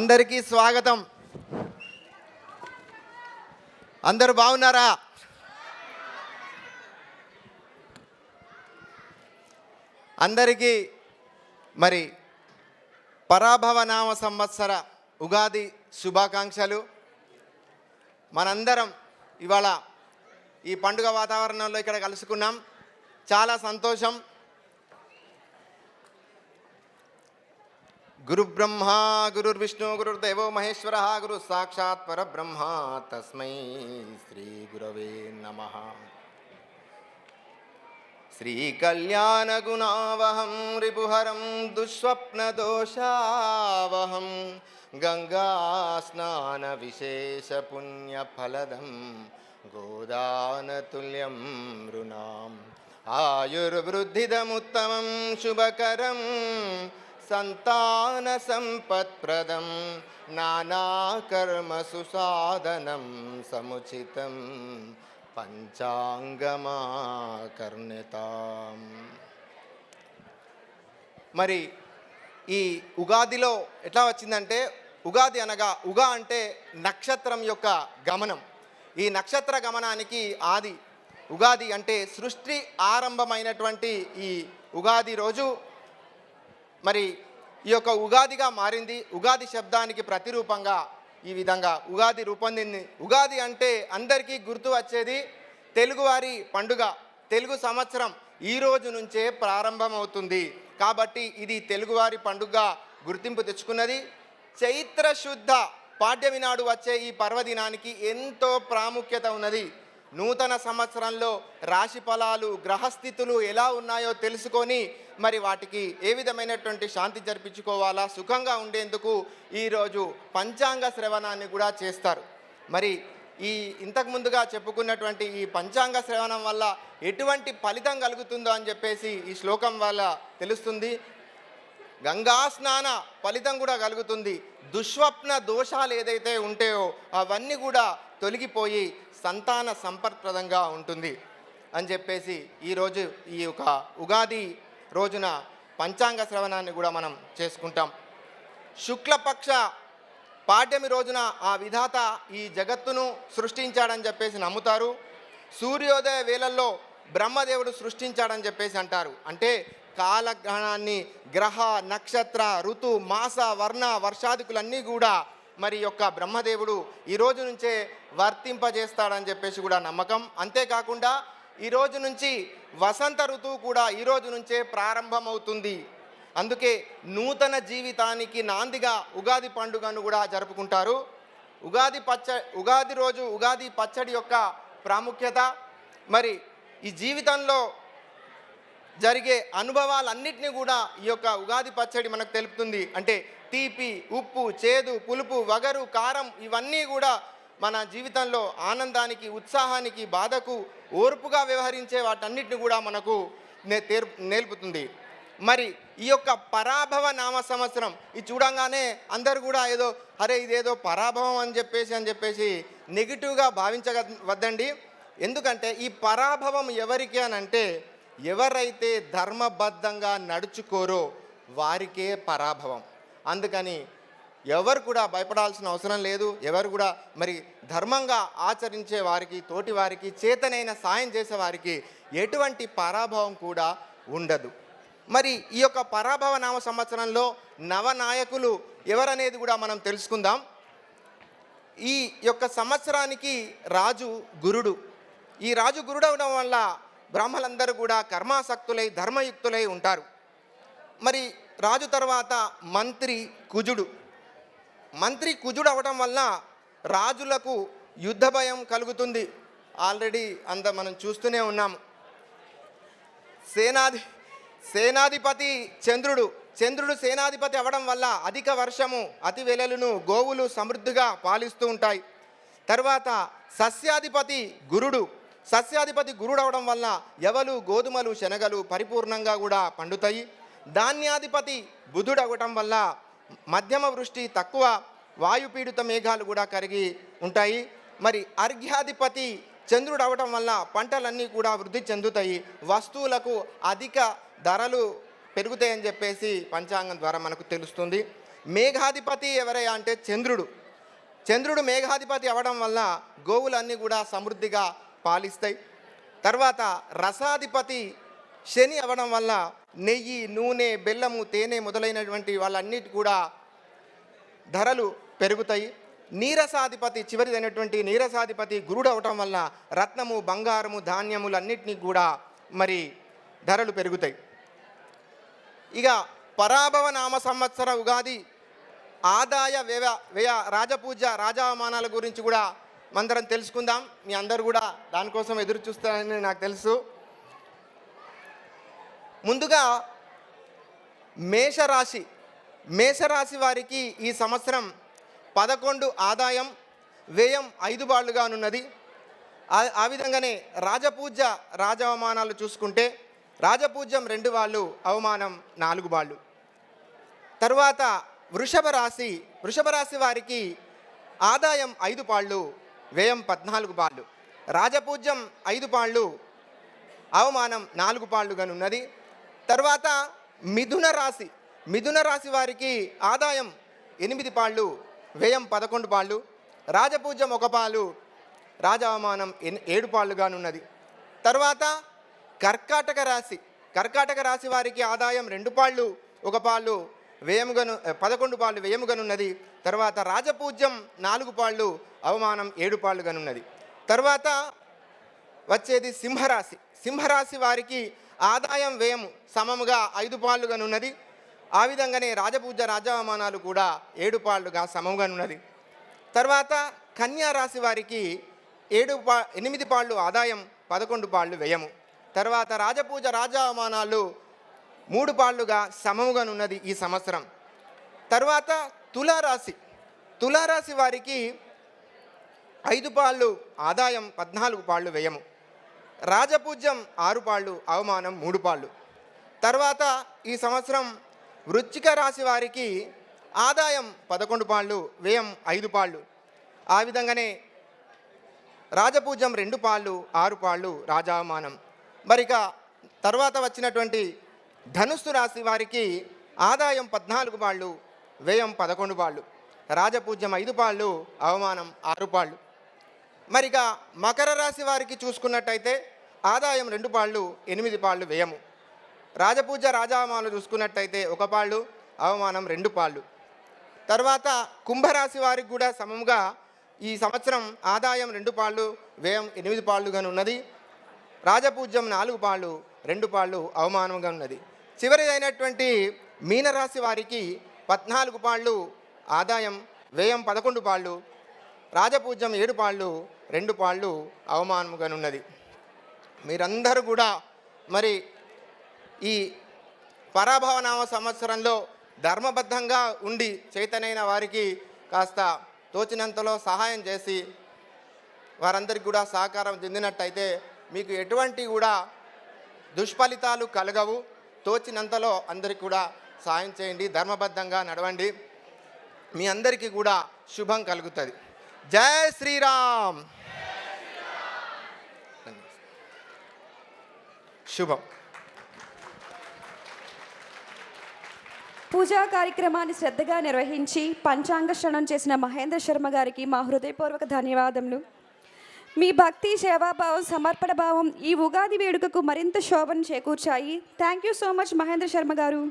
అందరికీ స్వాగతం. అందరూ బాగున్నారా? అందరికీ మరి పరాభవ నామ సంవత్సర ఉగాది శుభాకాంక్షలు. మనందరం ఇవాళ ఈ పండుగ వాతావరణంలో ఇక్కడ కలుసుకున్నాం. చాలా సంతోషం. గురు బ్రహ్మ గురుర్విష్ణు గురుర్దేవో మహేశ్వర గురు సాక్షాత్ పరబ్రహ్మ తస్మై శ్రీ గురవే నమః. శ్రీ కళ్యాణ గుణావహం రిపుహరం దుఃస్వప్న దోషావహం గంగా స్నాన విశేష పుణ్య ఫలదం గోదానతుల్యం రుణాం ఆయుర్వృద్ధిదముత్తమం శుభకరం సంతాన సంపత్ప్రదం నానాకర్మసు సాధనం సముచితం పంచాంగమాకర్ణితాం. మరి ఈ ఉగాదిలో ఎట్లా వచ్చిందంటే, ఉగాది అనగా ఉగా అంటే నక్షత్రం యొక్క గమనం. ఈ నక్షత్ర గమనానికి ఆది ఉగాది అంటే సృష్టి ఆరంభమైనటువంటి ఈ ఉగాది రోజు మరి ఈ యొక్క ఉగాదిగా మారింది. ఉగాది శబ్దానికి ప్రతిరూపంగా ఈ విధంగా ఉగాది రూపొందింది. ఉగాది అంటే అందరికీ గుర్తు వచ్చేది తెలుగువారి పండుగ. తెలుగు సంవత్సరం ఈ రోజు నుంచే ప్రారంభమవుతుంది కాబట్టి ఇది తెలుగువారి పండుగ గుర్తింపు తెచ్చుకున్నది. చైత్ర శుద్ధ పాడ్యమి నాడు వచ్చే ఈ పర్వదినానికి ఎంతో ప్రాముఖ్యత ఉన్నది. నూతన సంవత్సరంలో రాశి ఫలాలు గ్రహస్థితులు ఎలా ఉన్నాయో తెలుసుకొని మరి వాటికి ఏ విధమైనటువంటి శాంతి జరిపించుకోవాలా, సుఖంగా ఉండేందుకు ఈరోజు పంచాంగ శ్రవణాన్ని కూడా చేస్తారు. మరి ఈ ఇంతకు ముందుగా చెప్పుకున్నటువంటి ఈ పంచాంగ శ్రవణం వల్ల ఎటువంటి ఫలితం కలుగుతుందో అని చెప్పేసి ఈ శ్లోకం వల్ల తెలుస్తుంది. గంగా స్నాన ఫలితం కూడా కలుగుతుంది. దుఃస్వప్న దోషాలు ఏదైతే ఉంటాయో అవన్నీ కూడా తొలగిపోయి సంతాన సంపత్ప్రదంగా ఉంటుంది అని చెప్పేసి ఈరోజు ఈ యొక్క ఉగాది రోజున పంచాంగ శ్రవణాన్ని కూడా మనం చేసుకుంటాం. శుక్లపక్ష పాడ్యమి రోజున ఆ విధాత ఈ జగత్తును సృష్టించాడని చెప్పేసి నమ్ముతారు. సూర్యోదయ వేళల్లో బ్రహ్మదేవుడు సృష్టించాడని చెప్పేసి అంటారు. అంటే కాలగ్రహణాన్ని గ్రహ నక్షత్ర ఋతు మాస వర్ణ వర్షాదికులన్నీ కూడా మరి యొక్క బ్రహ్మదేవుడు ఈ రోజు నుంచే వర్తింపజేస్తాడని చెప్పేసి కూడా నమ్మకం. అంతేకాకుండా ఈరోజు నుంచి వసంత ఋతువు కూడా ఈరోజు నుంచే ప్రారంభమవుతుంది. అందుకే నూతన జీవితానికి నాందిగా ఉగాది పండుగను కూడా జరుపుకుంటారు. ఉగాది రోజు ఉగాది పచ్చడి యొక్క ప్రాముఖ్యత మరి ఈ జీవితంలో జరిగే అనుభవాలన్నిటినీ కూడా ఈ యొక్క ఉగాది పచ్చడి మనకు తెలుపుతుంది. అంటే తీపి, ఉప్పు, చేదు, పులుపు, వగరు, కారం ఇవన్నీ కూడా మన జీవితంలో ఆనందానికి, ఉత్సాహానికి, బాధకు ఓర్పుగా వ్యవహరించే వాటన్నిటిని కూడా మనకు నేర్పుతుంది. మరి ఈ యొక్క పరాభవ నామ సంవత్సరం ఇది చూడంగానే అందరు కూడా ఏదో ఇదేదో పరాభవం అని చెప్పేసి నెగిటివ్గా భావించవద్దండి. ఎందుకంటే ఈ పరాభవం ఎవరికి అని అంటే ఎవరైతే ధర్మబద్ధంగా నడుచుకోరో వారికే పరాభవం. అందుకని ఎవరు కూడా భయపడాల్సిన అవసరం లేదు. ఎవరు కూడా మరి ధర్మంగా ఆచరించే వారికి, తోటి వారికి, చేతనైన సాయం చేసే వారికి ఎటువంటి పరాభవం కూడా ఉండదు. మరి ఈ యొక్క పరాభవ నామ సంవత్సరంలో నవనాయకులు ఎవరనేది కూడా మనం తెలుసుకుందాం. ఈ యొక్క సంవత్సరానికి రాజు గురుడు. ఈ రాజు గురుడు అవడం వల్ల బ్రాహ్మణులందరూ కూడా కర్మాసక్తులై ధర్మయుక్తులై ఉంటారు. మరి రాజు తర్వాత మంత్రి కుజుడు. మంత్రి కుజుడు అవడం వల్ల రాజులకు యుద్ధ భయం కలుగుతుంది. ఆల్రెడీ మనం చూస్తూనే ఉన్నాము. సేనాధిపతి చంద్రుడు సేనాధిపతి అవ్వడం వల్ల అధిక వర్షము, అతి వెలలును, గోవులు సమృద్ధిగా పాలిస్తూ ఉంటాయి. తర్వాత సస్యాధిపతి గురుడు అవడం వల్ల ఎవలు, గోధుమలు, శనగలు పరిపూర్ణంగా కూడా పండుతాయి. ధాన్యాధిపతి బుధుడు అవ్వటం వల్ల మధ్యమ వృష్టి, తక్కువ వాయుపీడిత మేఘాలు కూడా కరిగి ఉంటాయి. మరి అర్ఘ్యాధిపతి చంద్రుడు అవటం వల్ల పంటలన్నీ కూడా వృద్ధి చెందుతాయి, వస్తువులకు అధిక ధరలు పెరుగుతాయని చెప్పేసి పంచాంగం ద్వారా మనకు తెలుస్తుంది. మేఘాధిపతి ఎవరయ్యా అంటే చంద్రుడు. చంద్రుడు మేఘాధిపతి అవ్వడం వల్ల గోవులన్నీ కూడా సమృద్ధిగా పాలిస్తాయి. తర్వాత రసాధిపతి శని అవ్వడం వల్ల నెయ్యి, నూనె, బెల్లము, తేనె మొదలైనటువంటి వాళ్ళన్నిటి కూడా ధరలు పెరుగుతాయి. నీరసాధిపతి చివరిదైనటువంటి నీరసాధిపతి గురుడు అవటం వల్ల రత్నము, బంగారము, ధాన్యములన్నిటినీ కూడా మరి ధరలు పెరుగుతాయి. ఇక పరాభవ నామ సంవత్సర ఉగాది ఆదాయ వ్యయ రాజపూజ రాజావమానాల గురించి కూడా మందరం తెలుసుకుందాం. మీ అందరు కూడా దానికోసం ఎదురు చూస్తారని నాకు తెలుసు. ముందుగా మేషరాశి వారికి ఈ సంవత్సరం 11 ఆదాయం, వ్యయం 5 బాళ్ళుగానున్నది. ఆ విధంగానే రాజపూజ రాజావమానాలు చూసుకుంటే రాజపూజ్యం 2 బాళ్ళు, అవమానం 4 బాళ్ళు. తరువాత వృషభ రాశి వారికి ఆదాయం 5 పాళ్ళు, వ్యయం 14 పాళ్ళు. రాజపూజ్యం 5 పాళ్ళు, అవమానం 4 పాళ్ళుగానున్నది. తర్వాత మిథున రాశి వారికి ఆదాయం 8 పాళ్ళు, వ్యయం 11 పాళ్ళు. రాజపూజ్యం 1 పాలు, రాజావమానం 7 పాళ్ళుగానున్నది. తర్వాత కర్కాటక రాశి వారికి ఆదాయం 2 పాళ్ళు, 1 పాలు, వ్యయముగను 11 పాళ్ళు వ్యయముగనున్నది. తర్వాత రాజపూజ్యం 4 పాళ్ళు, అవమానం 7 పాళ్ళుగానున్నది. తర్వాత వచ్చేది సింహరాశి వారికి ఆదాయం వ్యయం సమముగా 5 పాళ్ళుగానున్నది. ఆ విధంగానే రాజపూజ రాజావమానాలు కూడా 7 పాళ్ళుగా సమముగానున్నది. తర్వాత కన్యా రాశి వారికి 8 పాళ్ళు ఆదాయం, 11 పాళ్ళు వ్యయము. తర్వాత రాజపూజ రాజావమానాలు 3 పాళ్ళుగా సమముగానున్నది ఈ సంవత్సరం. తర్వాత తులారాశి వారికి 5 పాళ్ళు ఆదాయం, 14 పాళ్ళు వ్యయము. రాజపూజ్యం 6 పాళ్ళు, అవమానం 3 పాళ్ళు. తర్వాత ఈ సంవత్సరం వృశ్చిక రాశి వారికి ఆదాయం 11 పాళ్ళు, వ్యయం 5 పాళ్ళు. ఆ విధంగానే రాజపూజ్యం 2 పాళ్ళు, 6 పాళ్ళు, రాజావమానం. మరిక తర్వాత వచ్చినటువంటి ధనుస్సు రాశి వారికి ఆదాయం 14 పాళ్ళు, వ్యయం 11 పాళ్ళు. రాజపూజ్యం 5 పాళ్ళు, అవమానం 6 పాళ్ళు. మరిక మకర రాశి వారికి చూసుకున్నట్టయితే ఆదాయం 2 పాళ్ళు, 8 పాళ్ళు వ్యయము. రాజపూజ రాజావమానాలు చూసుకున్నట్టయితే 1 పాళ్ళు, అవమానం 2 పాళ్ళు. తర్వాత కుంభరాశి వారికి కూడా సమముగా ఈ సంవత్సరం ఆదాయం 2 పాళ్ళు, వ్యయం 8 పాళ్ళుగాను ఉన్నది. రాజపూజ్యం 4 పాళ్ళు, 2 పాళ్ళు, అవమానంగా ఉన్నది. చివరిదైనటువంటి మీనరాశి వారికి 14 పాళ్ళు ఆదాయం, వ్యయం 11 పాళ్ళు, రాజపూజ్యం 7 పాళ్ళు, 2 పాళ్ళు, అవమానముగానున్నది. మీరందరూ కూడా మరి ఈ పరాభవనామ సంవత్సరంలో ధర్మబద్ధంగా ఉండి చైతన్యమైన వారికి కాస్త తోచినంతలో సహాయం చేసి వారందరికీ కూడా సహకారం చెందినట్టయితే మీకు ఎటువంటి కూడా దుష్ఫలితాలు కలగవు. తోచినంతలో అందరికీ కూడా సహాయం చేయండి, ధర్మబద్ధంగా నడవండి, మీ అందరికీ కూడా శుభం కలుగుతుంది. జై శ్రీరామ్. శుభం. పూజా కార్యక్రమాన్ని శ్రద్ధగా నిర్వహించి పంచాంగ శ్రవణం చేసిన మహేంద్ర శర్మ గారికి మా హృదయపూర్వక ధన్యవాదములు. మీ భక్తి, సేవాభావం, సమర్పణ భావం ఈ ఉగాది వేడుకకు మరింత శోభను చేకూర్చాయి. Thank you so much Mahendra Sharma గారు.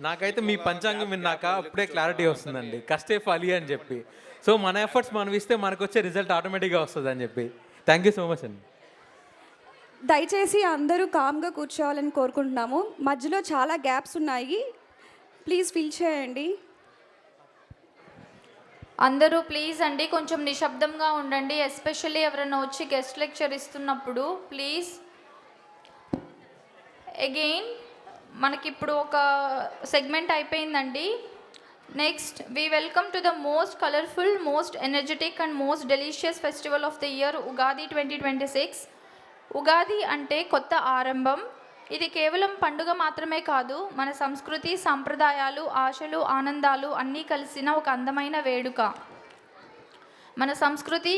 నాకైతే మీ పంచాంగం విన్నాక అప్పుడే క్లారిటీ వస్తుందండి, కష్టే ఫలి అని చెప్పి. సో మన ఎఫర్ట్స్ మనం ఇస్తే మనకు వచ్చే రిజల్ట్ ఆటోమేటిక్గా వస్తుంది అని చెప్పి. థ్యాంక్ యూ సో మచ్ అండి. దయచేసి అందరూ కామ్గా కూర్చోవాలని కోరుకుంటున్నాము. మధ్యలో చాలా గ్యాప్స్ ఉన్నాయి, ప్లీజ్ ఫిల్ చేయండి. అందరూ ప్లీజ్ అండి కొంచెం నిశ్శబ్దంగా ఉండండి, ఎస్పెషల్లీ ఎవరైనా వచ్చి గెస్ట్ లెక్చర్ ఇస్తున్నప్పుడు ప్లీజ్. అగైన్ మనకిప్పుడు ఒక సెగ్మెంట్ అయిపోయిందండి. Next we welcome to the most colourful, most energetic and most delicious festival of the year, Ugadi 2026. Ugadi అంటే కొత్త ఆరంభం. ఇది కేవలం పండుగ మాత్రమే కాదు, మన సంస్కృతి, సంప్రదాయాలు, ఆశలు, ఆనందాలు అన్నీ కలిసిన ఒక అందమైన వేడుక. మన సంస్కృతి,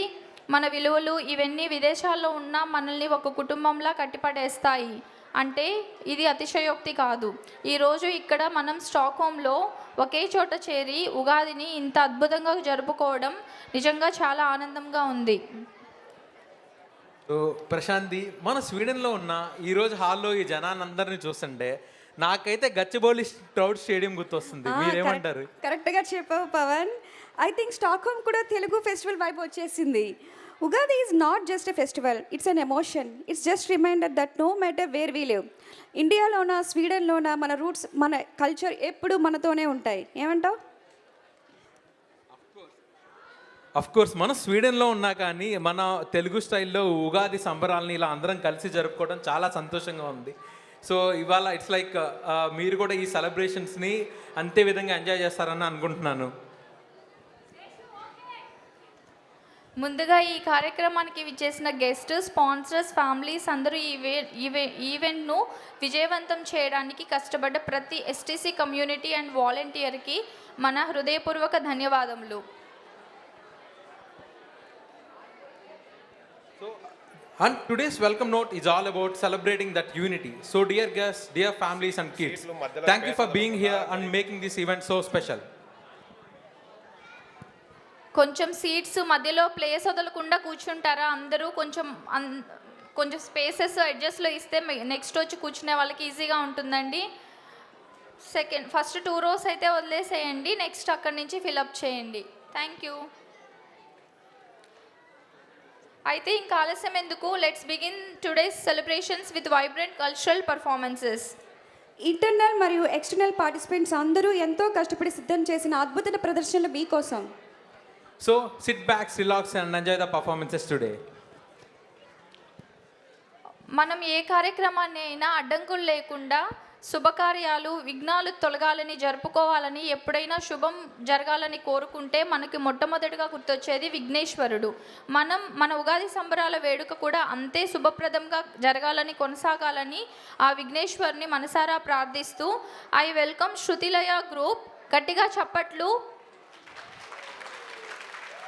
మన విలువలు ఇవన్నీ విదేశాల్లో ఉన్న మనల్ని ఒక కుటుంబంలా కట్టిపడేస్తాయి. అంటే ఇది అతిశయోక్తి కాదు. ఈరోజు ఇక్కడ మనం స్టాక్హోమ్లో ఒకే చోట చేరి ఉగాదిని ఇంత అద్భుతంగా జరుపుకోవడం నిజంగా చాలా ఆనందంగా ఉంది. సో ప్రశాంతి, మన స్వీడన్లో ఉన్న ఈరోజు హాల్లో ఈ జనాన్ని అందరినీ చూస్తుంటే నాకైతే గచ్చిబౌలి క్రౌడ్ స్టేడియం గుర్తొస్తుంది. మీరేమంటారు? కరెక్ట్గా చెప్పావు పవన్. ఐ థింక్ స్టాక్హోమ్ కూడా తెలుగు ఫెస్టివల్ వైపు వచ్చేసింది. Ugadi is not just a festival, it's an emotion. It's just reminder that no matter where we live, ఇండియాలోన స్వీడన్లోన మన రూట్స్ మన కల్చర్ ఎప్పుడు మనతోనే ఉంటాయి. ఏమంటావు? అఫ్ కోర్స్ మనం స్వీడన్లో ఉన్నా కానీ మన తెలుగు స్టైల్లో ఉగాది సంబరాలని ఇలా అందరం కలిసి జరుపుకోవడం చాలా సంతోషంగా ఉంది. సో ఇవాళ ఇట్స్ లైక్ మీరు కూడా ఈ సెలబ్రేషన్స్ని అంతే విధంగా ఎంజాయ్ చేస్తారని అనుకుంటున్నాను. ముందుగా ఈ కార్యక్రమానికి విచ్చేసిన గెస్ట్, స్పాన్సర్స్, ఫ్యామిలీస్ అందరూ ఈవెంట్ను విజయవంతం చేయడానికి కష్టపడ్డ ప్రతి ఎస్టీసీ కమ్యూనిటీ అండ్ వాలంటీర్కి మన హృదయపూర్వక ధన్యవాదములు. And today's welcome note is all about celebrating that unity. So dear guests, dear families and kids, thank you for being here and making this event so special. కొంచెం seats మధ్యలో place వదలకుండా కూర్చుంటారా అందరూ? కొంచెం spaces అడ్జస్ట్లో ఇస్తే next వచ్చి కూర్చునే వాళ్ళకి ఈజీగా ఉంటుందండి. ఫస్ట్ 2 rows అయితే వదిలేసేయండి, నెక్స్ట్ అక్కడి నుంచి ఫిలప్ చేయండి. Thank you. అయితే ఇంకా ఆలస్యం ఎందుకు, let's begin today's celebrations with vibrant cultural performances. Internal మరియు ఎక్స్టర్నల్ పార్టిసిపెంట్స్ అందరూ ఎంతో కష్టపడి సిద్ధం చేసిన అద్భుత ప్రదర్శనలు మీకోసం. So sit back, relax and enjoy the performances today. మనం ఏ కార్యక్రమాన్ని అయినా అడ్డంకులు లేకుండా శుభకార్యాలు, విఘ్నాలు తొలగాలని, జరుపుకోవాలని, ఎప్పుడైనా శుభం జరగాలని కోరుకుంటే మనకి మొట్టమొదటిగా గుర్తొచ్చేది విఘ్నేశ్వరుడు. మన ఉగాది సంబరాల వేడుక కూడా అంతే శుభప్రదంగా జరగాలని, కొనసాగాలని ఆ విఘ్నేశ్వరుని మనసారా ప్రార్థిస్తూ ఐ వెల్కమ్ శృతిలయ గ్రూప్. గట్టిగా చప్పట్లు.